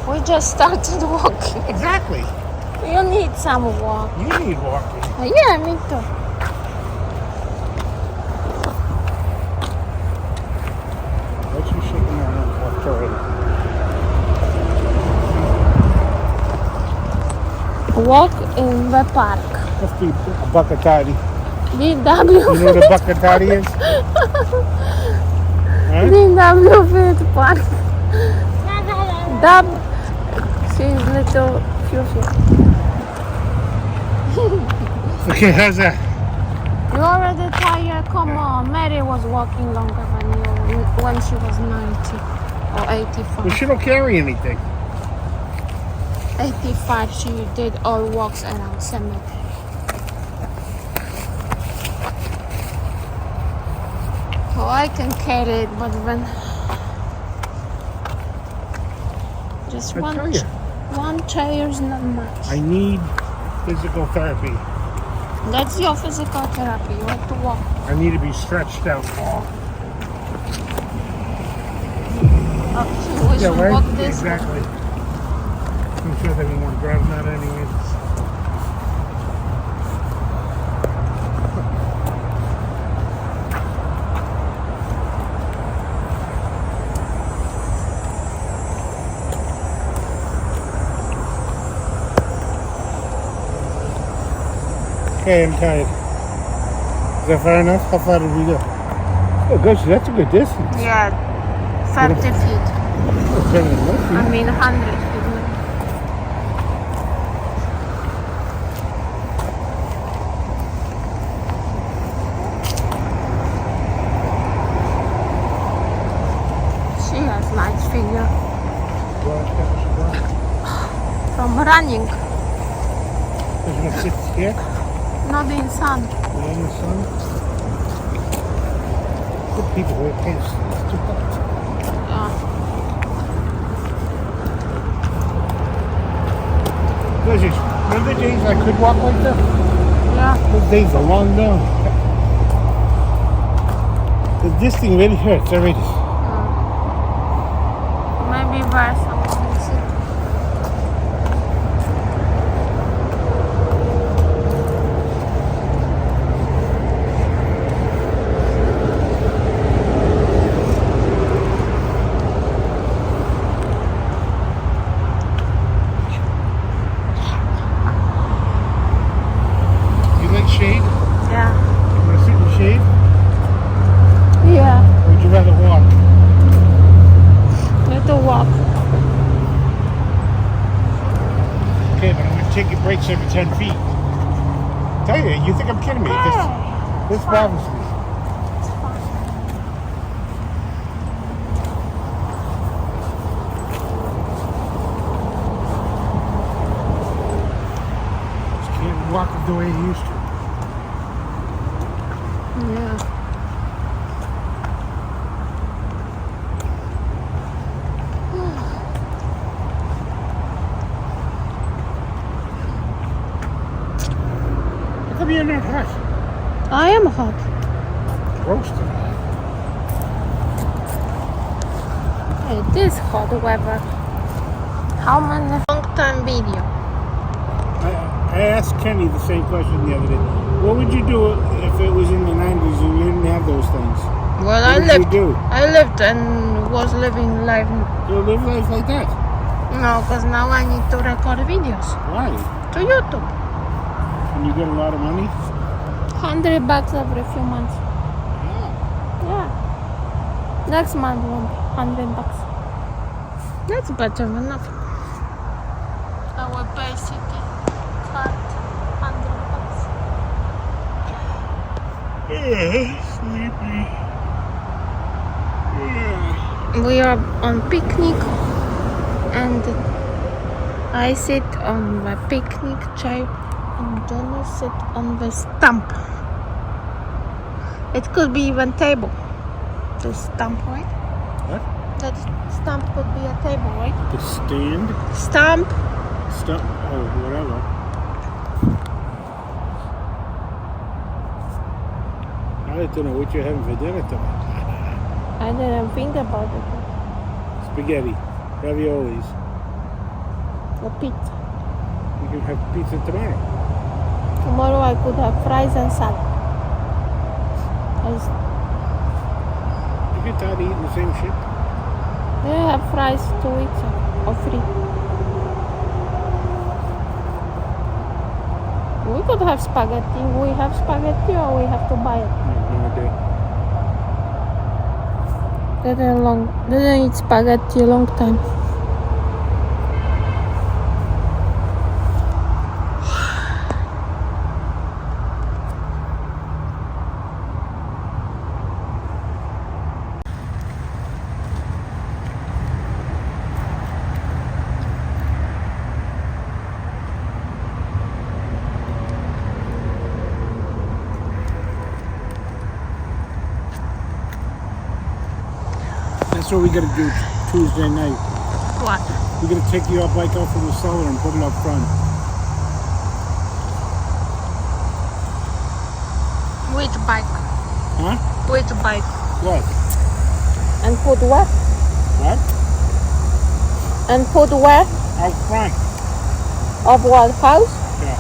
We just started walking. Exactly. You need some walk. You need walking. Yeah, me too. What's you shaking around Walk in the park. Must be a buckatati. DW. You know what a buckatati is? Huh? DW Fit Park. Dub. She's little Fuchsia. Okay, how's that? You already tired? Come on. Mary was walking longer than you when she was 90 or 85. Well, she don't carry anything. 85, she did all walks around cemetery. Oh, I can carry it, but when just I tell you. one chair is not much. I need physical therapy. That's your physical therapy. You have to walk. I need to be stretched out. Oh, we should right? walk this way. Exactly. I'm sure they won't want to grab that anyways. Okay, I'm tired. Is that far enough? How far did we go? Oh gosh, that's a good distance. Yeah, 30 feet. Oh, 10 enough, I mean 100 feet. She has nice figure. From running, Does you want to sit here? not in sun. In the sun? Good people wear pants. It's too hot. Remember the days I could walk like that? Yeah. Those days are long gone. This thing really hurts already. Maybe where someone is it. You like shade? Yeah. You want to sit in the shade? Yeah. Or would you rather walk? Need to walk. Okay, but I'm going to take your breaks every 10 feet. Tell you, you think I'm kidding me? This bothers me. Just can't walk the way you used to. Yeah. How come you're not hot? I am hot. Roasting. It is hot weather. How many long time video? I asked Kenny the same question the other day. What would you do if it was in the 90s and you didn't have those things? Well, What would you do? I lived and was living life. You live life like that? No, because now I need to record videos Why? to YouTube. When you get a lot of money? $100 every few months. Yeah. Yeah. Next month will be $100. That's better than nothing. I will pay city card $100. Sleepy. Yeah. We are on picnic and I sit on the picnic chair and Johnny sit on the stump. It could be even table. The stump, right? What? That stump could be a table, right? The stand? Stump. Stuff. Oh, whatever. I don't know what you're having for dinner tonight. I didn't think about it. Spaghetti. Raviolis. or pizza. You can have pizza tomorrow. Tomorrow I could have fries and salad. You get tired of eating the same shit. They have fries 2 weeks or free. We could have spaghetti. We have spaghetti or we have to buy it. No idea. Didn't eat spaghetti a long time. That's what we gotta do Tuesday night. What? We're gonna take your bike out from the cellar and put it up front. Which bike? Huh? Which bike? What? And put where? What? And put where? Out front. Of what house? Yeah.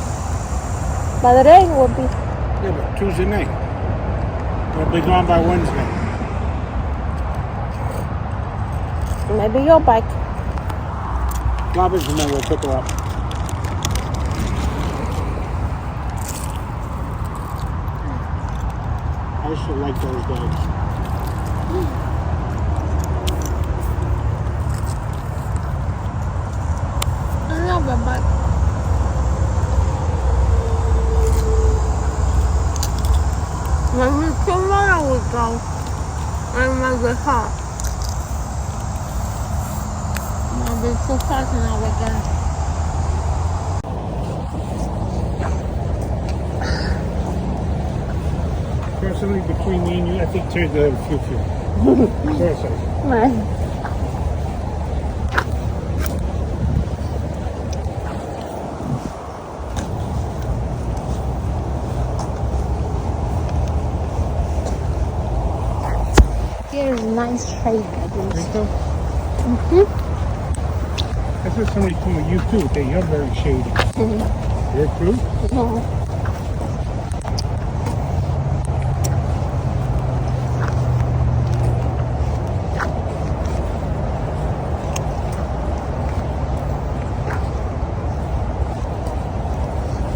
But the rain will be. Yeah, but Tuesday night. It'll be gone by Wednesday. Maybe your bike. Garbage and then we'll pick her up. I should like those bags. I love a bike. Maybe tomorrow we'll go. And maybe hot. Maybe it's too hot now again. Personally, between me and you, I think Terry's gonna have a few. Seriously. Man. Here's a nice shade at Think least. so? I said somebody told me you too, that you're very shady. You're true? No.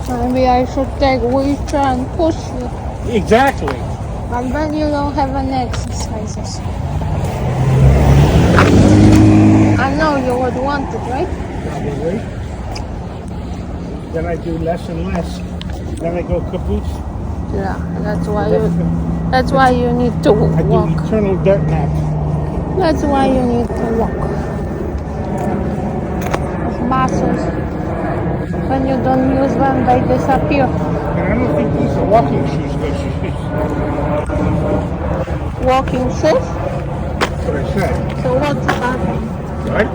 Maybe I should take wheelchair and push you. Exactly. But then you don't have any exercises. I know you would want it, right? Probably. Then I do less and less. Then I go caboose. Yeah, that's why you need to I walk. do eternal dirt nap. That's why you need to walk. Those muscles, when you don't use them, they disappear. And I don't think these are walking shoes, good shoes. Walking shoes? That's what I said. So what are they? Right?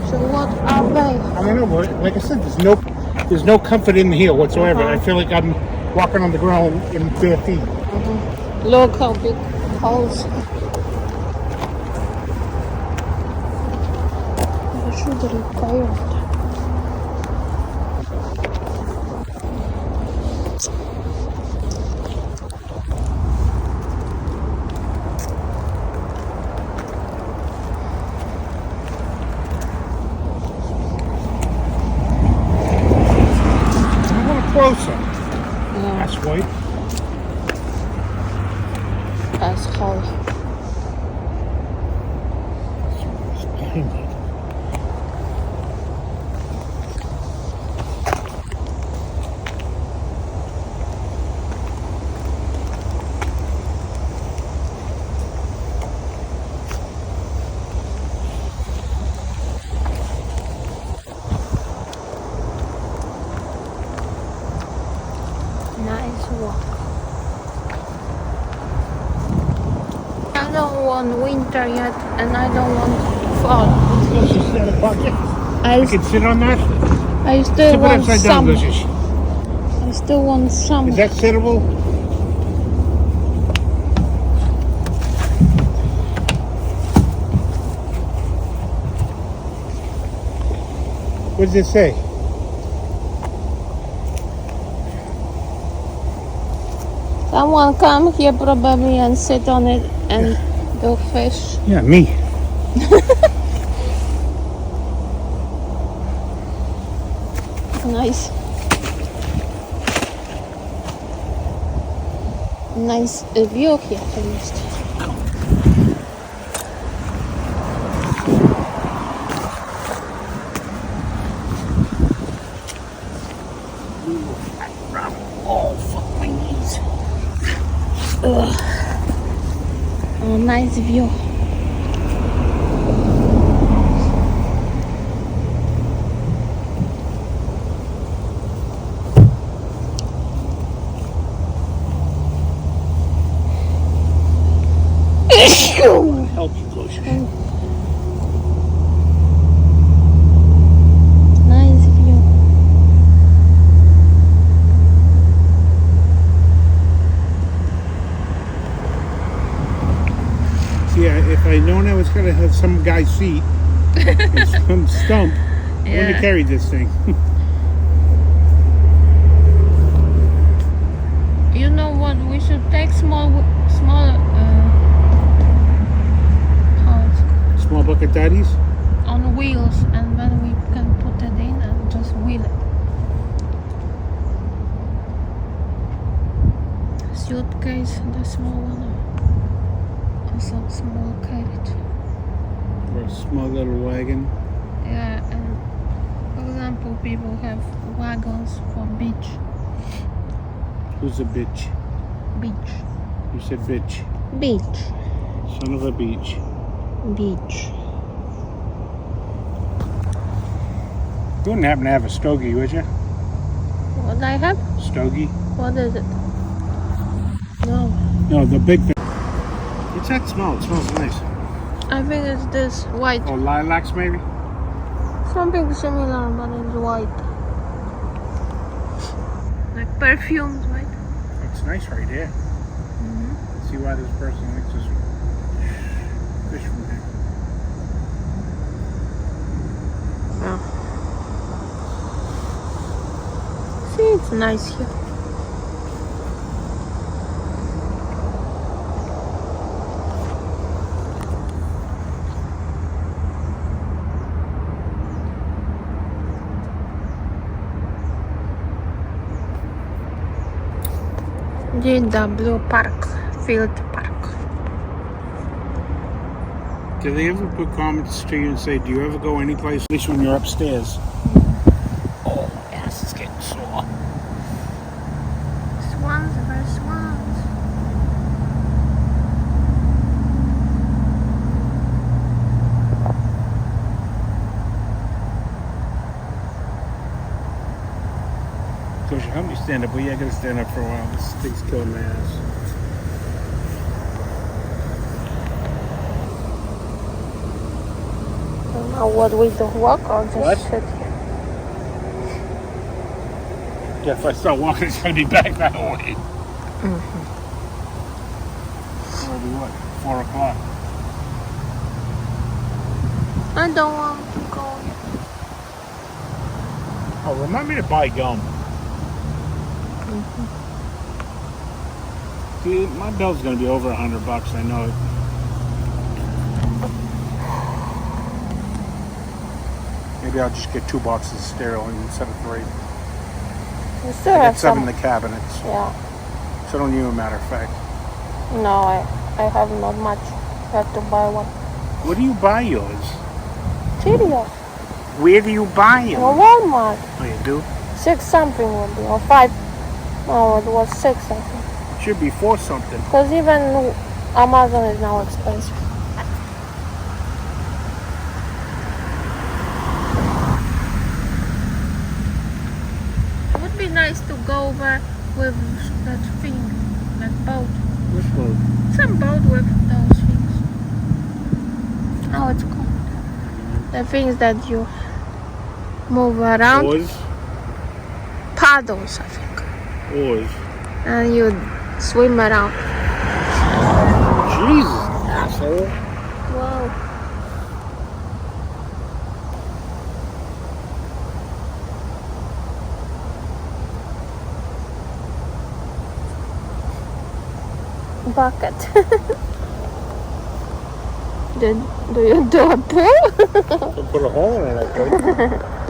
So what are they? I don't know, but like I said, there's no comfort in the heel whatsoever. I feel like I'm walking on the ground in bare feet. Look how big holes. I should repair it. I'm a little closer. Yeah, That's white. asshole. It's behind me. Nice walk. I don't want winter yet, and I don't want fall. Let's just sit on the bucket. I can sit on that. I still Sit it want upside down, some. Lucius. I still want some. Is that sittable? What does it say? Someone come here probably and sit on it and do fish. Yeah, me. Nice. Nice view here at least. Oh, fuck my knees. Ugh. Oh, nice view. Help you closer. Nice view. See, if I'd known I was going to have some guy's seat, some stump, I wouldn't have carried this thing. You know what? We should take small, Small bucket daddies? on wheels, and then we can put it in and just wheel it. Suitcase, the small one, or some small carriage. Or a small little wagon. Yeah, and for example, people have wagons for beach. Who's a bitch? Beach. You said bitch. Beach. Son of a beach. Beach. You wouldn't happen to have a stogie, would you? What I have? Stogie? What is it? No. No, the big thing. What's that smell? It smells nice. I think it's this white. Oh, lilacs maybe? Something similar, but it's white. Like perfumes, right? It's nice right here. Mm-hmm. See why this person likes this fish from here. Yeah. See, it's nice here. GW Park, Field Park. Do they ever put comments to you and say, do you ever go anyplace, at least when you're upstairs? Oh, my ass is getting sore. Swans, there's swans. Coach, help me stand up. Well, yeah, I gotta stand up for a while. This thing's killing my ass. Now what we do, walk or just What? sit here? Yeah, if I start walking, it's gonna be back that way. Mm-hmm. It'll be what? 4 o'clock. I don't want to go yet. Oh, remind me to buy gum. Mm-hmm. See, my bill's gonna be over $100. I know it. Maybe I'll just get 2 boxes of stereo instead of 3. You still I have got 7 some. in the cabinets. Yeah. So don't you, a matter of fact. No, I have not much. I have to buy one. Where do you buy yours? Cheerios. Where do you buy them? Or Walmart. Oh, you do? 6 something would be, or 5. No, it was 6 I think. It should be 4 something. Because even Amazon is now expensive. It would be nice to go over with that thing, that boat. Which boat? Some boat with those things. How it's called? The things that you move around. Oars? Paddles, I think. Oars. And you swim around. Jesus, asshole. Wow. bucket. Do you do a pool? Put a hole in it, I think.